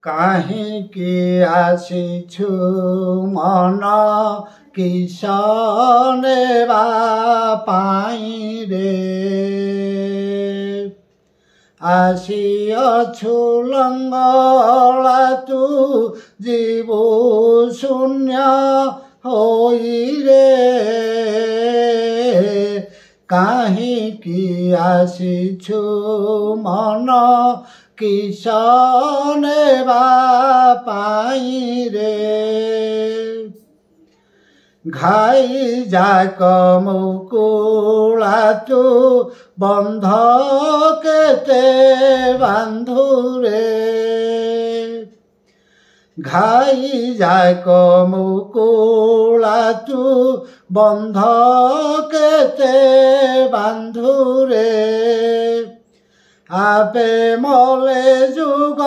କାହିଁକି ଆସିଛୁ ମନ କିସ ନେବା ପାଇଁ ରେ ଆସିଅଛୁ ଲଙ୍ଗଳା ତୁ ଯିବୁ ଶୂନ୍ୟ ହୋଇ ରେ କାହିଁକି ଆସିଛୁ ମନ କିସ ନେବା ପାଇଁ ରେ ଘାଇ ଯାକ ମୁକୁଳା ତୁ ବନ୍ଧ କେତେ ବାନ୍ଧୁ ରେ ଘାଇ ଯାକ ମୁକୁଳା ତୁ ବନ୍ଧ କେତେ ବାନ୍ଧୁ ରେ ଆପେ ମଲେ ଯୁଗ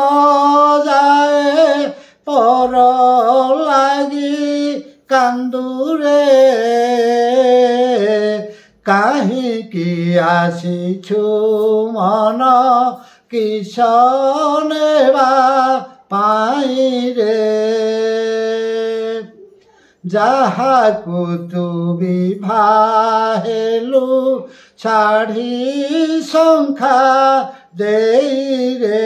ଯାଏ ପର ଲାଗି କାନ୍ଦୁରେ କାହିଁକି ଆସିଛୁ ମନ କିସ ନେବା ପାଇଁ ରେ ଯାହାକୁ ତୁ ବିଭା ହେଲୁ ଛାଡ଼ି ଶଙ୍ଖା ଦେଇ ରେ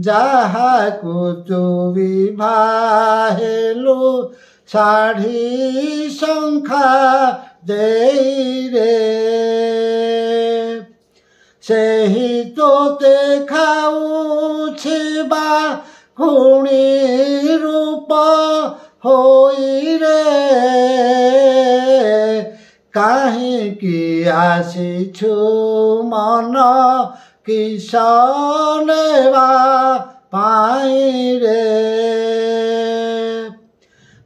ଯାହାକୁ ତୁ ବିଭା ହେଲୁ ଛାଡ଼ି ଶଙ୍ଖା ଦେଇ ରେ ସେହି ତୋତେ ଖାଉଛି ବା ଖୁଣି ରୂପ ହୋଇ ରେ କାହିଁକି ଆସିଛୁ ମନ କିସ ନେବା ପାଇଁ ରେ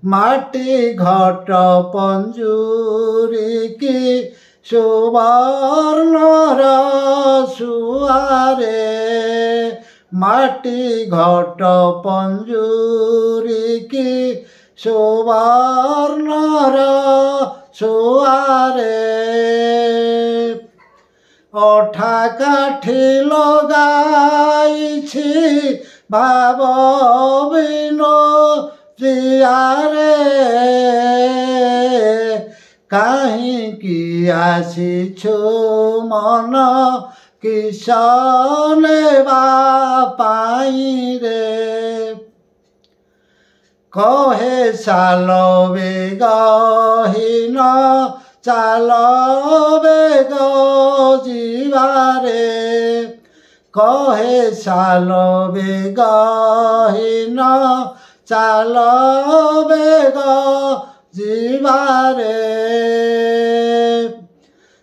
ମାଟି ଘଟ ପଞ୍ଜୁରିକି ସୁବର୍ଣ୍ଣର ସୁଆରେ ମାଟି ଘଟ ପଞ୍ଜୁରିକି ସୁବର୍ଣ୍ଣର ସୁଆରେ ଅଠା କାଠି ଲଗାଇଛି ଭାବ ବିନୋଦିଆରେ କାହିଁକି ଆସିଛୁ ମନ କିସ ନେବା ପାଇଁ ରେ କହେ ଚାଲ ବେଗହୀନ ଚାଲ ବେଗ ଯିବାରେ କହେ ଚାଲ ବେଗହୀନ ଚାଲ ବେଗ ଯିବାରେ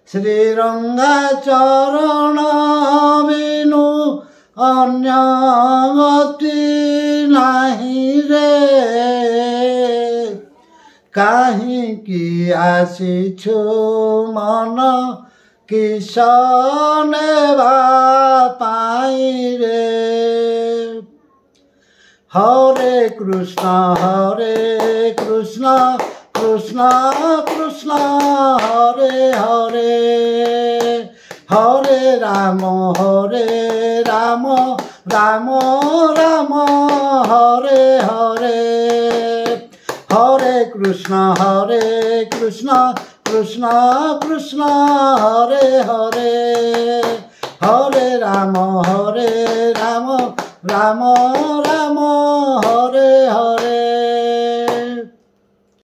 ଶ୍ରୀରଙ୍ଗା ଚରଣ ବିନୁ ଅନ୍ୟ ଗତି ନାହିଁ ରେ କାହିଁକି ଆସିଛୁ ମନ କିସ ନେବା ପାଇଁ ରେ ହରେ କୃଷ୍ଣ କୃଷ୍ଣ କୃଷ୍ଣ ହରେ ହରେ ହରେ ରାମ ରାମ ରାମ ହରେ ହରେ ହରେ କୃଷ୍ଣ କୃଷ୍ଣ କୃଷ୍ଣ ହରେ ହରେ ହରେ ରାମ ରାମ ରାମ ହରେ ହରେ